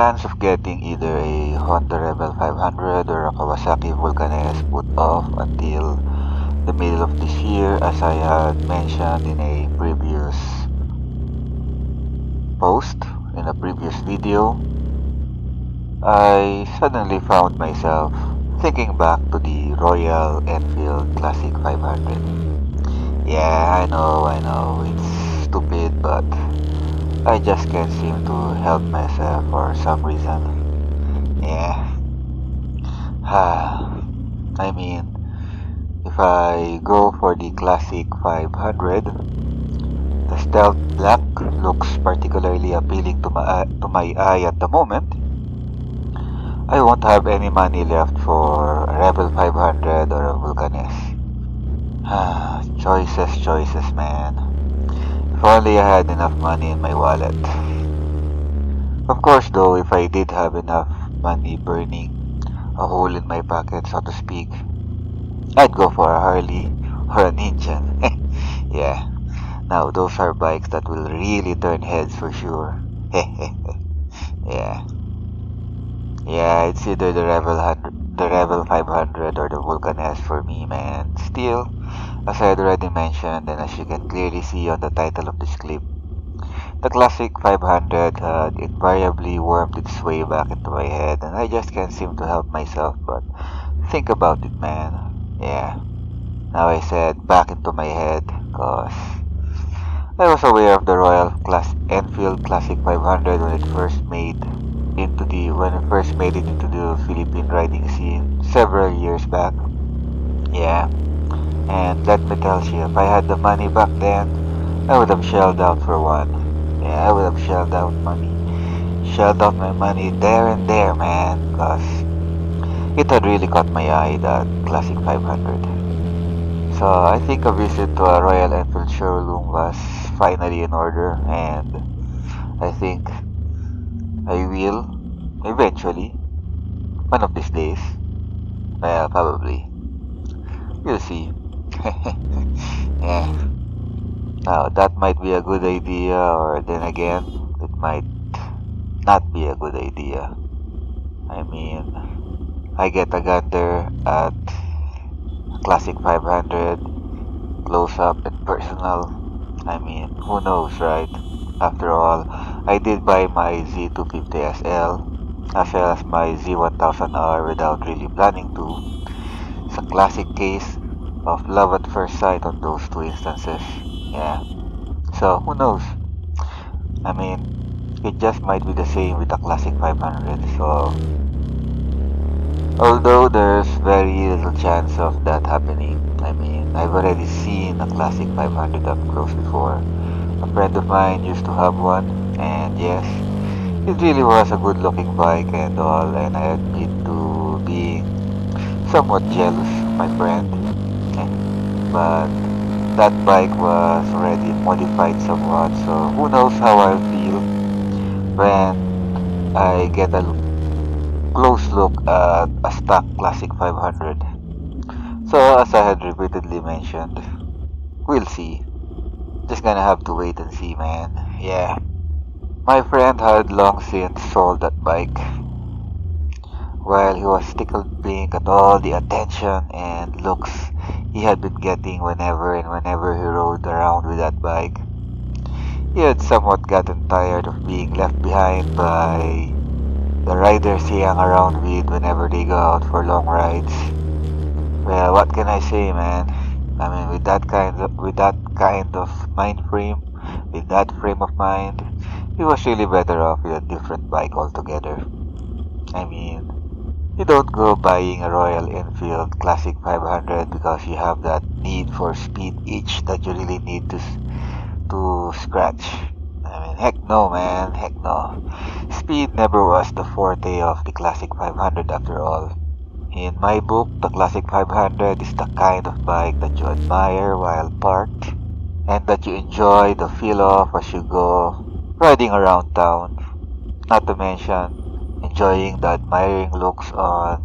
plans of getting either a Honda Rebel 500 or a Kawasaki Vulcan S put off until the middle of this year, as I had mentioned in a previous post, in a previous video. I suddenly found myself thinking back to the Royal Enfield Classic 500. Yeah, I know, it's stupid, but I just can't seem to help myself for some reason. Yeah. I mean, if I go for the Classic 500, the stealth black looks particularly appealing to my eye at the moment. I won't have any money left for a Rebel 500 or a Vulcan S. Choices, man. If only I had enough money in my wallet. Of course, though, if I did have enough money burning a hole in my pocket, so to speak, I'd go for a Harley or an engine. Yeah. Now, those are bikes that will really turn heads for sure. Yeah. Yeah, it's either the Rebel 500 or the Vulcan S for me, man. Still, as I had already mentioned, and as you can clearly see on the title of this clip, the Classic 500 had invariably wormed its way back into my head, and I just can't seem to help myself but think about it, man. Yeah. Now I said back into my head, cause I was aware of the Enfield Classic 500 when it first made it into the Philippine riding scene several years back. Yeah, and let me tell you, if I had the money back then, I would have shelled out for one. Yeah, I would have shelled out my money there and there, man, cause it had really caught my eye, that Classic 500. So I think a visit to a Royal Enfield showroom was finally in order, and I think I will eventually, one of these days. Well, probably. We'll see. Yeah. Now, that might be a good idea, or then again, it might not be a good idea. I mean, I get a gander at Classic 500, close up and personal. I mean, who knows, right? After all, I did buy my Z250 SL as well as my Z1000R without really planning to. It's a classic case of love at first sight on those two instances. Yeah. So, who knows? I mean, it just might be the same with the Classic 500. So, although there's very little chance of that happening. I mean, I've already seen a Classic 500 up close before. A friend of mine used to have one, and yes, it really was a good looking bike and all, and I admit to being somewhat jealous of my friend. But that bike was already modified somewhat, so who knows how I'll feel when I get a close look at a stock Classic 500. So as I had repeatedly mentioned, we'll see. Just gonna have to wait and see, man. Yeah. My friend had long since sold that bike while he was tickled pink at all the attention and looks he had been getting whenever he rode around with that bike. He had somewhat gotten tired of being left behind by the riders he hung around with whenever they go out for long rides. Well, what can I say, man? I mean, with that kind of mind frame, with that frame of mind, he was really better off with a different bike altogether. I mean, you don't go buying a Royal Enfield Classic 500 because you have that need for speed itch that you really need to scratch. I mean, heck no, man, heck no. Speed never was the forte of the Classic 500 after all. In my book, the Classic 500 is the kind of bike that you admire while parked and that you enjoy the feel of as you go riding around town. Not to mention enjoying the admiring looks on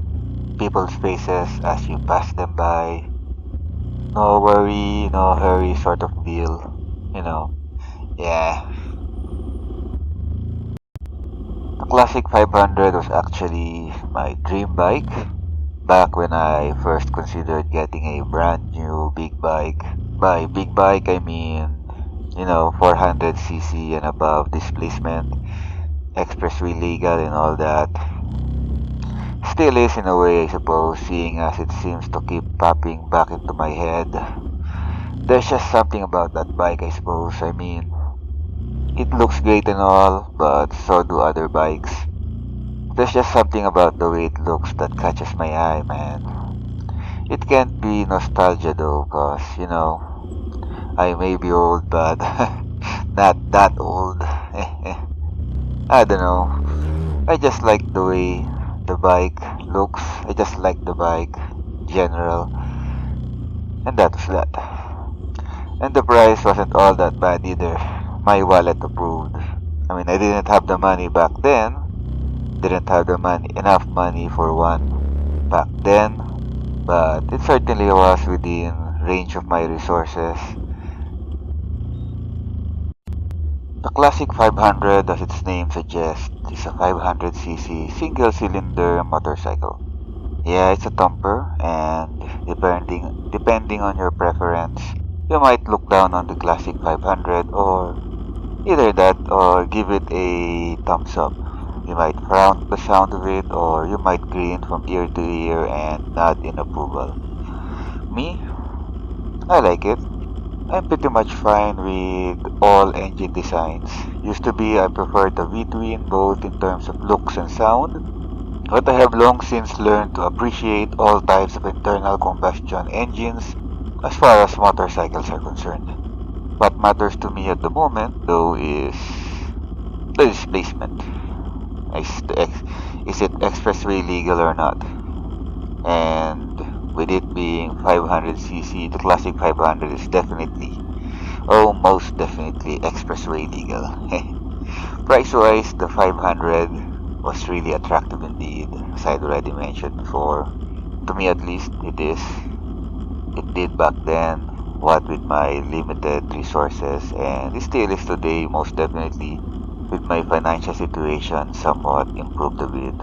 people's faces as you pass them by. No worry, no hurry sort of deal. You know, yeah. The Classic 500 was actually my dream bike back when I first considered getting a brand new big bike. By big bike, I mean, 400cc and above displacement, expressway legal and all that. Still is in a way, I suppose, seeing as it seems to keep popping back into my head. There's just something about that bike, I suppose. I mean, it looks great and all, but so do other bikes. There's just something about the way it looks that catches my eye, man. It can't be nostalgia though, cause, I may be old, but not that old. I don't know. I just like the way the bike looks. I just like the bike, general. And that was that. And the price wasn't all that bad either. My wallet approved. I mean, I didn't have the money back then. Didn't have the money, enough money for one back then. But it certainly was within range of my resources. The Classic 500, as its name suggests, is a 500cc single-cylinder motorcycle. Yeah, it's a thumper, and depending on your preference, you might look down on the Classic 500 or either that or give it a thumbs up. You might frown at the sound of it or you might grin from ear to ear and nod in approval. Me? I like it. I'm pretty much fine with all engine designs. Used to be I preferred the V-twin both in terms of looks and sound, but I have long since learned to appreciate all types of internal combustion engines as far as motorcycles are concerned. What matters to me at the moment, though, is the displacement. Is it expressway legal or not? And with it being 500cc, the Classic 500 is definitely, most definitely expressway legal. Price-wise, the 500 was really attractive indeed, as I'd already mentioned before. To me at least, it is. It did back then, what with my limited resources, and it still is today, most definitely, with my financial situation somewhat improved a bit.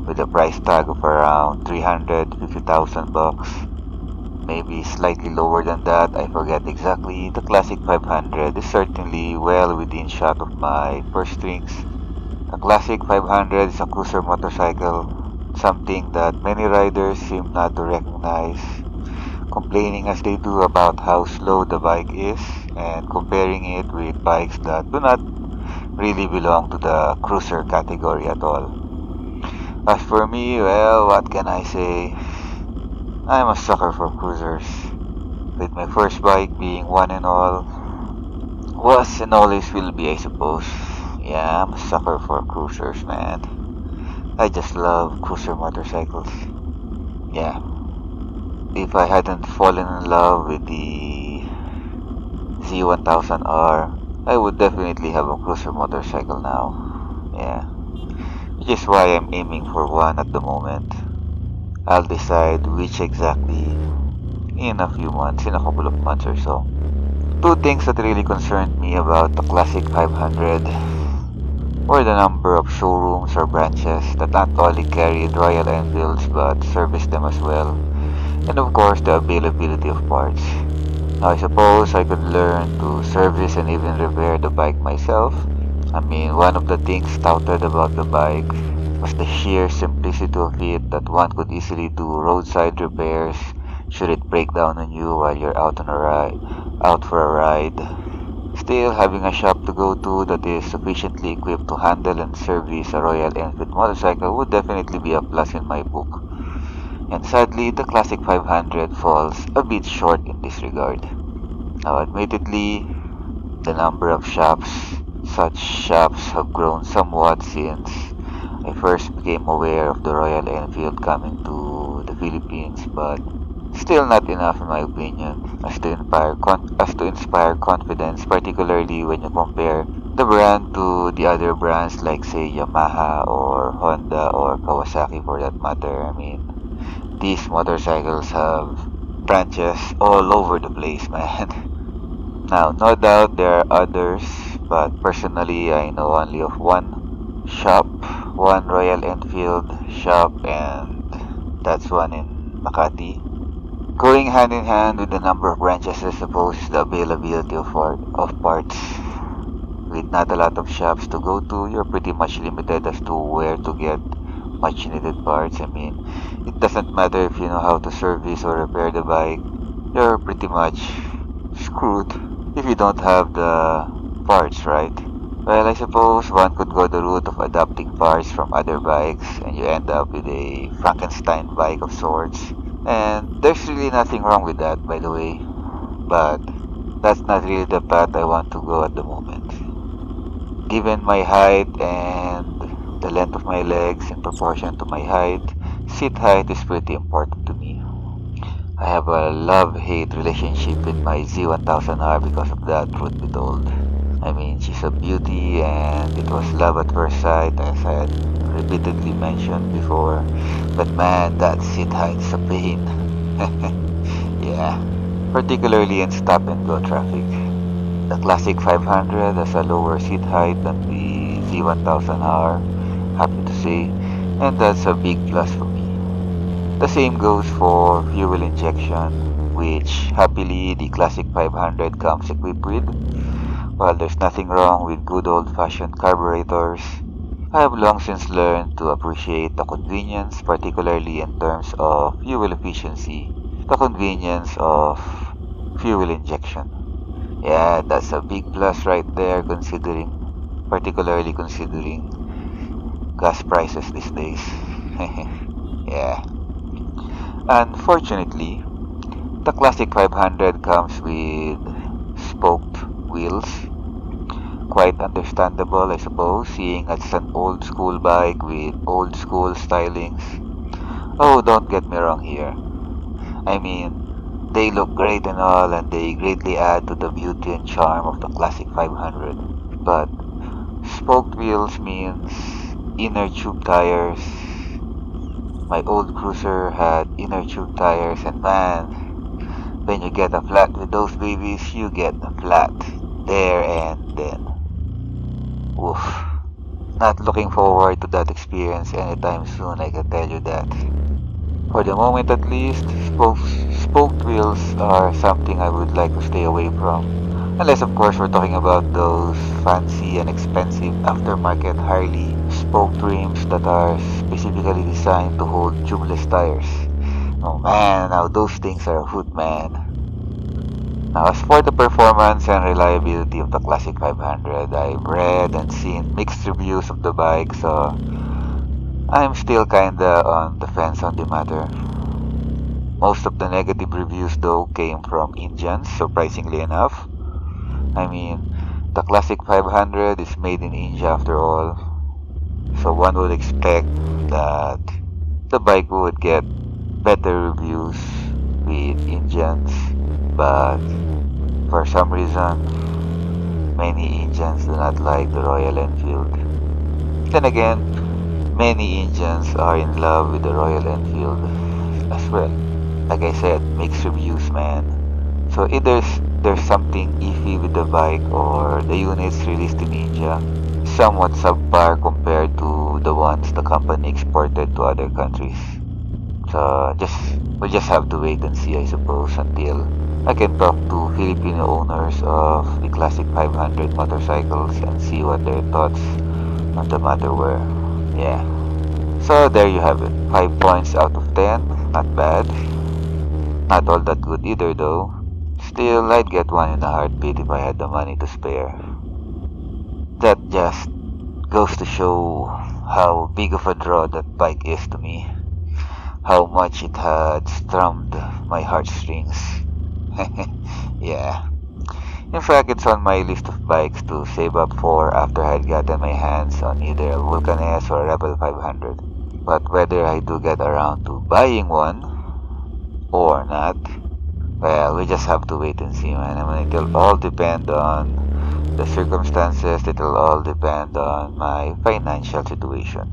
With a price tag of around 350,000 bucks, maybe slightly lower than that, I forget exactly. The Classic 500 is certainly well within shot of my purse strings. The Classic 500 is a cruiser motorcycle, something that many riders seem not to recognize, complaining as they do about how slow the bike is and comparing it with bikes that do not really belong to the cruiser category at all. As for me, well, what can I say? I'm a sucker for cruisers, with my first bike being one and all, was and always will be, I suppose. Yeah, I'm a sucker for cruisers, man. I just love cruiser motorcycles. Yeah. If I hadn't fallen in love with the Z1000R, I would definitely have a cruiser motorcycle now. Yeah. Which is why I'm aiming for one at the moment. I'll decide which exactly in a few months, in a couple of months or so. Two things that really concerned me about the Classic 500 were the number of showrooms or branches that not only carried Royal Enfields but serviced them as well, and of course the availability of parts. Now I suppose I could learn to service and even repair the bike myself. I mean, one of the things touted about the bike was the sheer simplicity of it, that one could easily do roadside repairs should it break down on you while you're out for a ride. Still, having a shop to go to that is sufficiently equipped to handle and service a Royal Enfield motorcycle would definitely be a plus in my book. And sadly, the Classic 500 falls a bit short in this regard. Now, admittedly, the number of such shops have grown somewhat since I first became aware of the Royal Enfield coming to the Philippines, but still not enough in my opinion as to inspire confidence, particularly when you compare the brand to the other brands like say Yamaha or Honda or Kawasaki for that matter. I mean, these motorcycles have branches all over the place, man. Now, no doubt there are others, but personally I know only of one shop, one Royal Enfield shop, and that's one in Makati. Going hand in hand with the number of branches, I suppose, the availability of parts. With not a lot of shops to go to, you're pretty much limited as to where to get much needed parts. I mean, it doesn't matter if you know how to service or repair the bike, you're pretty much screwed if you don't have the parts, right? Well, I suppose one could go the route of adapting parts from other bikes and you end up with a Frankenstein bike of sorts. And there's really nothing wrong with that, by the way. But that's not really the path I want to go at the moment. Given my height and the length of my legs in proportion to my height, seat height is pretty important to me. I have a love-hate relationship with my Z1000R because of that, truth be told. I mean, she's a beauty and it was love at first sight, as I had repeatedly mentioned before. But man, that seat height is a pain. Yeah, particularly in stop-and-go traffic. The Classic 500 has a lower seat height than the Z1000R, happy to say, and that's a big plus for me. The same goes for fuel injection, which happily the Classic 500 comes equipped with. While there's nothing wrong with good old-fashioned carburetors, I have long since learned to appreciate the convenience, particularly in terms of fuel efficiency, the convenience of fuel injection. Yeah, that's a big plus right there particularly considering gas prices these days. Yeah. Unfortunately, the Classic 500 comes with spoked wheels. Quite understandable, I suppose, seeing it's an old school bike with old school stylings. Oh, don't get me wrong here. I mean, they look great and all, and they greatly add to the beauty and charm of the Classic 500. But spoked wheels means inner tube tires. My old cruiser had inner tube tires, and man, when you get a flat with those babies, you get a flat there and then. Oof. Not looking forward to that experience anytime soon, I can tell you that. For the moment at least, spoked wheels are something I would like to stay away from. Unless of course we're talking about those fancy and expensive aftermarket Harley spoked rims that are specifically designed to hold tubeless tires. Oh man, now those things are a hoot, man. Now, as for the performance and reliability of the Classic 500, I've read and seen mixed reviews of the bike, so I'm still kinda on the fence on the matter. Most of the negative reviews, though, came from Indians, surprisingly enough. I mean, the Classic 500 is made in India after all, so one would expect that the bike would get better reviews with Indians, but for some reason, many Indians do not like the Royal Enfield. Then again, many Indians are in love with the Royal Enfield as well. Like I said, mixed reviews, man. So either there's something iffy with the bike or the units released in India somewhat subpar compared to the ones the company exported to other countries. So we'll just have to wait and see, I suppose, until I can talk to Filipino owners of the Classic 500 motorcycles and see what their thoughts on the matter were. Yeah. So there you have it. 5 points out of 10. Not bad. Not all that good either though. Still, I'd get one in a heartbeat if I had the money to spare. That just goes to show how big of a draw that bike is to me. How much it had strummed my heartstrings. Yeah. In fact, it's on my list of bikes to save up for after I had gotten my hands on either a Vulcan S or a Rebel 500. But whether I do get around to buying one or not, well, we just have to wait and see, man. I mean, it'll all depend on the circumstances, it'll all depend on my financial situation.